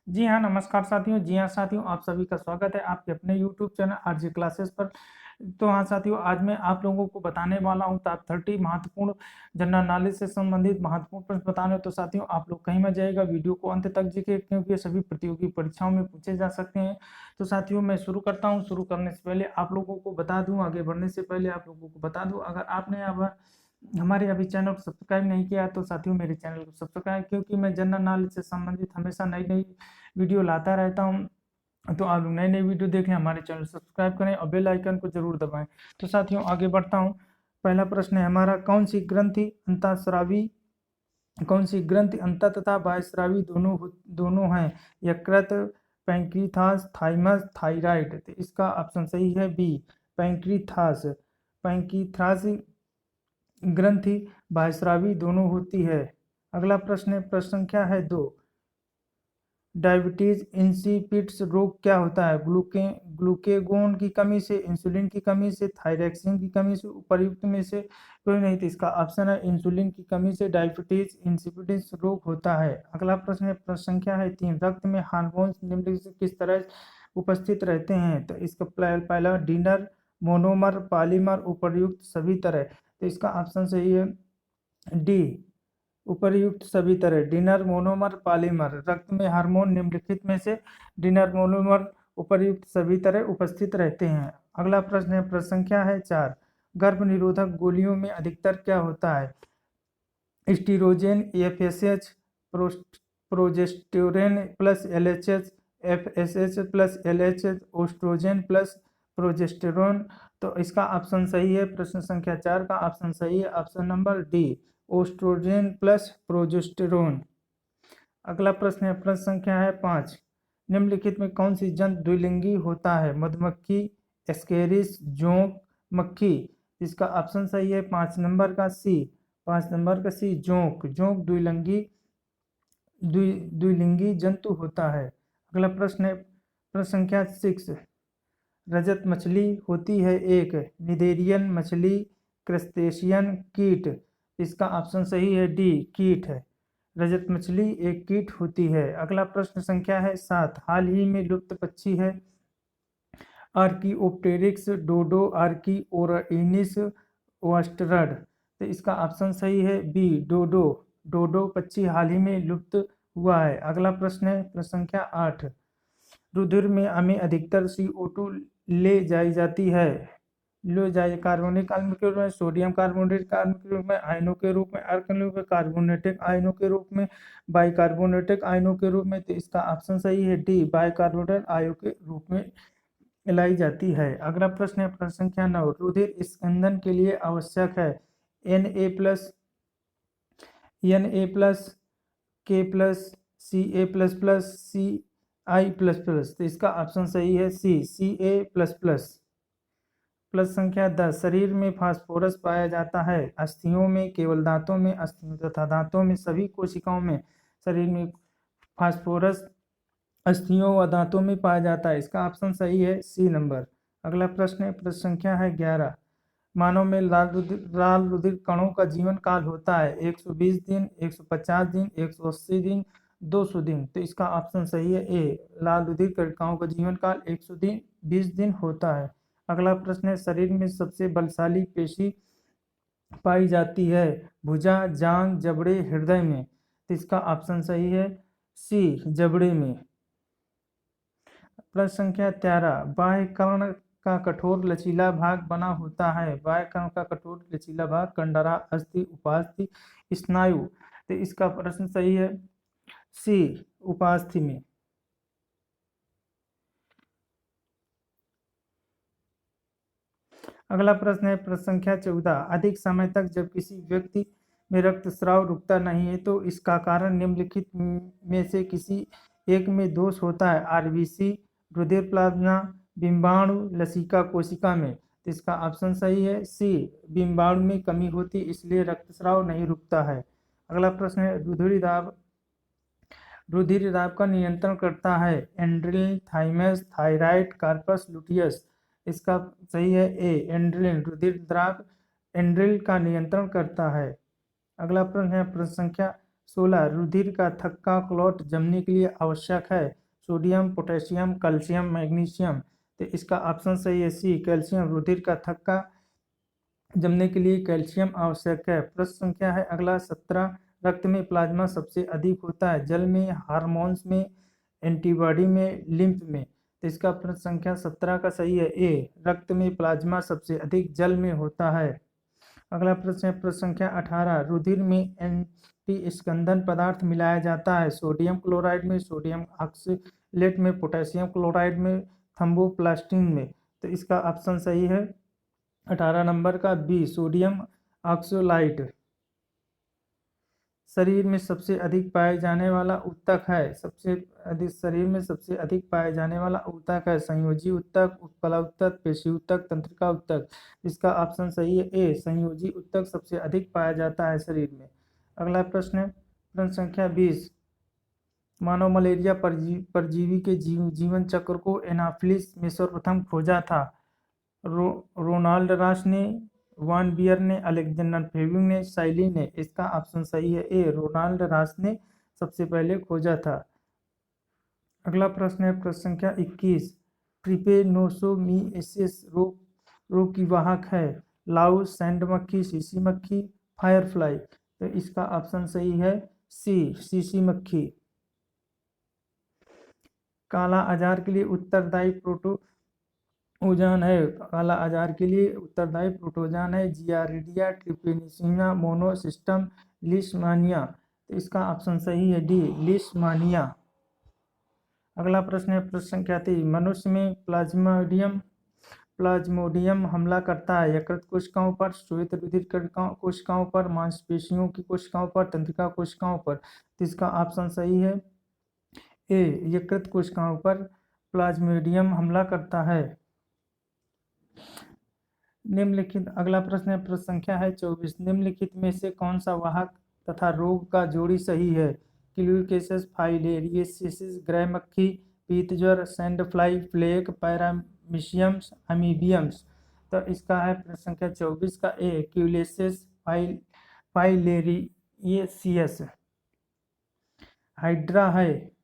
जी हाँ, नमस्कार साथियों। जी हाँ साथियों, आप सभी का स्वागत है आपके अपने यूट्यूब चैनल आरजे क्लासेस पर। तो हाँ साथियों, आज मैं आप लोगों को बताने वाला हूँ टॉप 30 महत्वपूर्ण जनरल नॉलेज से संबंधित महत्वपूर्ण प्रश्न बताने। तो साथियों, आप लोग कहीं मत जाइएगा, वीडियो को अंत तक देखिए क्योंकि ये सभी प्रतियोगी परीक्षाओं में पूछे जा सकते हैं। तो साथियों, मैं शुरू करता हूँ। शुरू करने से पहले आप लोगों को बता दूँ, आगे बढ़ने से पहले आप लोगों को बता दूँ, अगर आपने अब हमारे अभी चैनल को सब्सक्राइब नहीं किया तो साथियों मेरे चैनल को सब्सक्राइब, क्योंकि मैं जनरल नॉलेज से संबंधित हमेशा नई नई वीडियो लाता रहता हूँ। तो आप लोग नई नई वीडियो देखें, हमारे चैनल सब्सक्राइब करें और बेल आइकन को जरूर दबाएं। तो साथियों, आगे बढ़ता हूँ। पहला प्रश्न है हमारा, कौन सी ग्रंथि अंत तथा बाह्यस्रावी दोनों हैं? यकृत, पैंक्रीथास, थाइमस, थायराइड। तो इसका ऑप्शन सही है बी, पैंक्रीथास। पैंक्रीथास ग्रंथि बाह्यस्रावी दोनों होती है। अगला प्रश्न है, प्रश्न संख्या है 2। डायबिटीज इंसिपिड्स रोग क्या होता है? ग्लूकेगोन की कमी से, इंसुलिन की कमी से, थायरॉक्सिन की कमी से, उपर्युक्त में से कोई नहीं। तो इसका ऑप्शन है इंसुलिन की कमी से डायबिटीज इंसिपिड्स रोग होता है। अगला प्रश्न है, प्रश्न संख्या है 3। रक्त में हार्मोन्स निम्नलिखित से किस तरह उपस्थित रहते हैं? तो इसका पहला डिनर, मोनोमर, पॉलीमर, उपर्युक्त सभी तरह। तो इसका ऑप्शन सही है डी, उपर्युक्त सभी तरह। Dinner, monomer, polymer. रक्त में हार्मोन निम्नलिखित में से डिनर, मोनोमर, उपर्युक्त सभी तरह उपस्थित रहते हैं। अगला प्रश्न है, प्रश्न संख्या है 4। गर्भ निरोधक गोलियों में अधिकतर क्या होता है? Oestrogen, FSH, progesterone plus LHH, FSH plus LHH, oestrogen plus progesterone. तो इसका ऑप्शन सही है, प्रश्न संख्या 4 का ऑप्शन सही है, option number D, oestrogen plus progesterone. अगला प्रश्न है, प्रश्न संख्या है 5। निम्नलिखित में कौन सी जंतु द्विलिंगी होता है? मधुमक्खी, एस्केरिस, जोंक, मक्खी। इसका ऑप्शन सही है 5 नंबर का सी, 5 नंबर का सी, जोंक। जोंक द्विलिंगी जंतु होता है। अगला प्रश्न है, प्रश्न संख्या 6। रजत मछली होती है एक निदेरियन मछली, क्रस्टेशियन, कीट। इसका ऑप्शन सही है डी, कीट है। रजत मछली एक कीट होती है। अगला प्रश्न संख्या है 7। हाल ही में लुप्त पक्षी है आर्कियोप्टेरिक्स, डोडो, आर्किओरइनिस, वास्टरड। तो इसका ऑप्शन सही है बी, डोडो। डोडो पक्षी हाल ही में लुप्त हुआ है। अगला प्रश्न है, प्रश्न संख्या 8। रुधिर में हमें अधिकतर CO2 ले जाई जाती है। लो जाए कार्बनिक आयनों के रूप में, सोडियम कार्बोनेट आयनों के रूप में, आयनों के रूप में, अल्कली कार्बोनेटिक आयनों के रूप में, बाइकार्बोनेटिक आयनों के रूप में। तो इसका ऑप्शन सही है डी, बाइकार्बोनेट आयनों के रूप में लाई जाती है। अगला प्रश्न है, प्रश्न संख्या 9। रुधिर स्कंदन के लिए आवश्यक है Na+, Na+, K+, Ca++, Ci++। तो इसका ऑप्शन सही है सी, Ca++। प्लस संख्या 10। शरीर में फास्फोरस पाया जाता है अस्थियों में, केवल दांतों में, अस्थियों तथा दांतों में, सभी कोशिकाओं में शरीर में फास्फोरस अस्थियों व दांतों में पाया जाता है। इसका ऑप्शन सही है सी नंबर। अगला प्रश्न है, प्रश्न संख्या है 11। मानव में लाल रुधिर कणों का जीवन काल होता है 120 दिन, 150 दिन, 180 दिन, 200 दिन। तो इसका ऑप्शन सही है ए, लाल रुधिर कणिकाओं का जीवन काल 120 दिन होता है। अगला प्रश्न है, शरीर में सबसे बलशाली पेशी पाई जाती है भुजा, जांग, जबड़े, हृदय में। तो इसका ऑप्शन सही है सी, जबड़े में। प्रश्न संख्या 13। बाह्य कर्ण का कठोर लचीला भाग बना होता है। बाह्य कर्ण का कठोर लचीला भाग कंडरा, अस्थि, उपास्थि, स्नायु। तो इसका प्रश्न सही है सी, उपास्थि में। अगला प्रश्न है, प्रश्न संख्या 14। अधिक समय तक जब किसी व्यक्ति में रक्तस्राव रुकता नहीं है तो इसका कारण निम्नलिखित में से किसी एक में दोष होता है? आरबीसी, रुधिर प्लाज्मा, बिंबाणु, लसिका कोशिका में। तो इसका ऑप्शन सही है सी, बिंबाणु में कमी होती इसलिए रक्तस्राव नहीं रुकता है। अगला प्रश्न है, रुधिर दाब का नियंत्रण करता है एंड्रिल, थाइमस, थायराइड, कार्पस लुटियस। इसका सही है ए, एंड्रिल। रुधिर दाब एंड्रिल का नियंत्रण करता है। अगला प्रश्न है, प्रश्न संख्या 16 रुधिर का थक्का क्लॉट जमने के लिए आवश्यक है। Sodium, potassium, calcium, magnesium. तो इसका ऑप्शन सही है सी, कैल्शियम। रुधिर का थक्का जमने के लिए कैल्शियम आवश्यक है। प्रश्न संख्या है अगला 17 रक्त में प्लाज्मा सबसे अधिक होता है, जल में, हार्मोन्स में, एंटीबॉडी में, लिम्फ में। तो इसका प्रश्न संख्या 17 का सही है ए, रक्त में प्लाज्मा सबसे अधिक जल में होता है। अगला प्रश्न है प्रश्न संख्या 18 रुधिर में एंटी स्कंदन पदार्थ मिलाया जाता है, सोडियम क्लोराइड में, सोडियम ऑक्सलेट में, पोटेशियम क्लोराइड में, थ्रोम्बोप्लास्टिन में। तो इसका ऑप्शन सही है 18 नंबर का बी, सोडियम ऑक्सोलाइट। शरीर में सबसे अधिक पाए जाने वाला ऊतक है, सबसे अधिक शरीर में सबसे अधिक पाए जाने वाला ऊतक है संयोजी ऊतक, उपकला ऊतक, पेशी ऊतक, तंत्रिका ऊतक। इसका ऑप्शन सही है ए, संयोजी ऊतक सबसे अधिक पाया जाता है शरीर में। अगला प्रश्न है प्रश्न संख्या 20 मानव मलेरिया परजीवी के जीवन चक्र को एनाफिलिस में सर्वप्रथम खोजा था। रोनाल्ड रास ने, वान बियर ने, अलेक्जेंडर फ्लेमिंग ने, साइली ने। इसका ऑप्शन सही है ए, रोनाल्ड रास ने सबसे पहले खोजा था। अगला प्रश्न है प्रश्न संख्या 21 ट्रिपेनोसोमियासिस रोग की वाहक है, लाउस, सैंड मक्खी, सीसी मक्खी, फायरफ्लाई। तो इसका ऑप्शन सही है सी, सीसी मक्खी। काला आजार के लिए उत्तरदायी प्रोटोजोन है, काला आजार के लिए उत्तरदायी प्रोटोजोन है जियारिडिया, ट्रिपेनोसोमिया, मोनोसिस्टम, लिशमानिया। तो इसका ऑप्शन सही है डी, लिशमानिया। अगला प्रश्न है प्रश्न संख्या 23 मनुष्य में प्लाज्मोडियम हमला करता है, यकृत कोशिकाओं पर, श्वेत रुधिर कोशिकाओं पर, मांसपेशियों की कोशिकाओं पर, तंत्रिका कोशिकाओं पर। तो इसका ऑप्शन सही है ए, यकृत कोशिकाओं पर प्लाज्मोडियम हमला करता है। निम्नलिखित अगला प्रश्न है प्रश्न संख्या है 24 निम्नलिखित में से कौन सा वाहक तथा रोग का जोड़ी सही है, क्लिविकेसिस, फाइलेरियसिस, ग्रे मक्खी, पीत ज्वर, सैंड फ्लाई, प्लेग, पैरामीशियम्स, अमीबियम्स। तो इसका है प्रश्न संख्या 24 का ए, क्यूलेसिस फाइलेरियसिस। हाइड्रा है।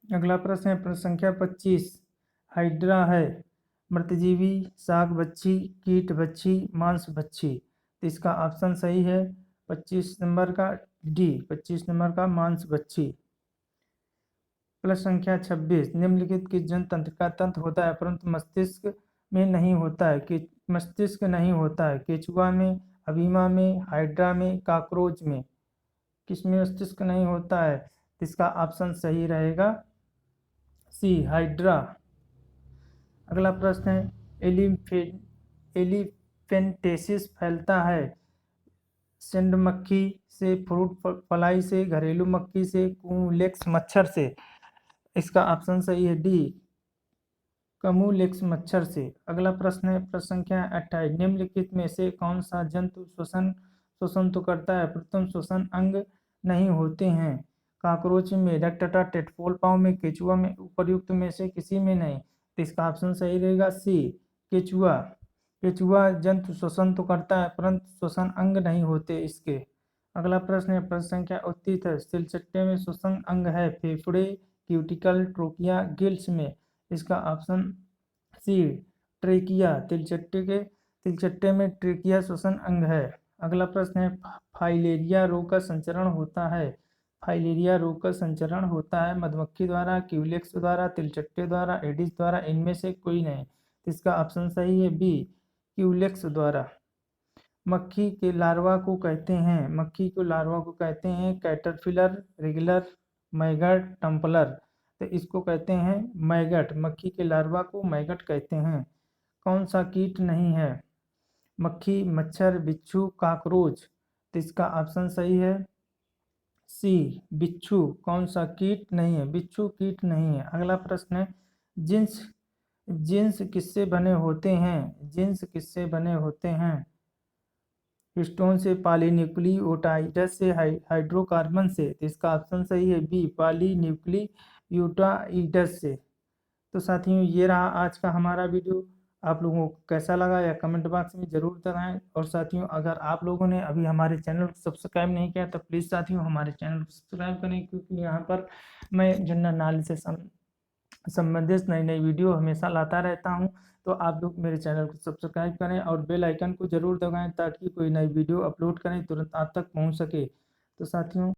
अगला प्रश्न है प्रश्न संख्या 25 हाइड्रा है मृतजीवी, शाक भक्षी, कीट भक्षी, मांस भक्षी। तो इसका ऑप्शन सही है 25 नंबर का डी, 25 नंबर का मांस भक्षी। प्रश्न संख्या 26 निम्नलिखित किस जन तंत्रिका तंत्र होता है परंतु मस्तिष्क में नहीं होता है, कि मस्तिष्क नहीं होता है, केचुआ में, अबीमा में, हाइड्रा में, काकरोच में। किसमें मस्तिष्क नहीं होता है? इसका ऑप्शन सही रहेगा सी, हाइड्रा। अगला प्रश्न है एलिफेंटेसिस फैलता है सेंड मक्खी से, फ्रूट फ्लाई से, घरेलू मक्खी से, कूलेक्स मच्छर से। इसका ऑप्शन सही है डी, कमूलेक्स मच्छर से। अगला प्रश्न है प्रश्न संख्या 28 निम्नलिखित में से कौन सा जंतु श्वसन तो करता है प्रथम श्वसन अंग नहीं होते हैं, काकरोच में, डकटटा, टेटफोल पाँव में, केचुआ में, उपर्युक्त में से किसी में नहीं। तो इसका ऑप्शन सही रहेगा सी, केचुआ। केचुआ जंतु श्वसन तो करता है परंतु श्वसन अंग नहीं होते इसके। अगला प्रश्न है प्रश्न संख्या 29 है तिलचट्टे में श्वसन अंग है, फेफड़े, क्यूटिकल, ट्रोकिया, गिल्स में। इसका ऑप्शन सी, ट्रेकिया। तिलचट्टे में ट्रेकिया श्वसन अंग है। अगला प्रश्न है फाइलेरिया रोग का संचरण होता है, फाइलेरिया रोग का संचरण होता है मधुमक्खी द्वारा, क्यूलेक्स द्वारा, तिलचट्टे द्वारा, एडिस द्वारा, इनमें से कोई नहीं। इसका ऑप्शन सही है बी, क्यूलेक्स द्वारा। मक्खी के लार्वा को कहते हैं, मक्खी को लार्वा को कहते हैं कैटरपिलर, रेगुलर, मैगट, टम्पलर। तो इसको कहते हैं मैगट, मक्खी के लार्वा को मैगट कहते हैं। कौन सा कीट नहीं है? मक्खी, मच्छर, बिच्छू, काकरोच। तो इसका ऑप्शन सही है सी, बिच्छू। कौन सा कीट नहीं है? बिच्छू कीट नहीं है। अगला प्रश्न है जिन्स जिन्स किससे बने होते हैं? जिन्स किससे बने होते हैं? हिस्टोन से, पॉलीन्यूक्लियोटाइड्स से, हाइड्रोकार्बन से। तो इसका ऑप्शन सही है बी, पॉलीन्यूक्लियोटाइड्स से। तो साथियों ये रहा आज का हमारा वीडियो। आप लोगों को कैसा लगा या कमेंट बॉक्स में ज़रूर बताएं। और साथियों, अगर आप लोगों ने अभी हमारे चैनल को सब्सक्राइब नहीं किया तो प्लीज़ साथियों हमारे चैनल को सब्सक्राइब करें, क्योंकि यहाँ पर मैं जनरल नॉलेज से संबंधित नई नई वीडियो हमेशा लाता रहता हूँ। तो आप लोग मेरे चैनल को सब्सक्राइब करें और बेल आइकन को ज़रूर दबाएं, ताकि कोई नई वीडियो अपलोड करें तुरंत आप तक पहुँच सके। तो साथियों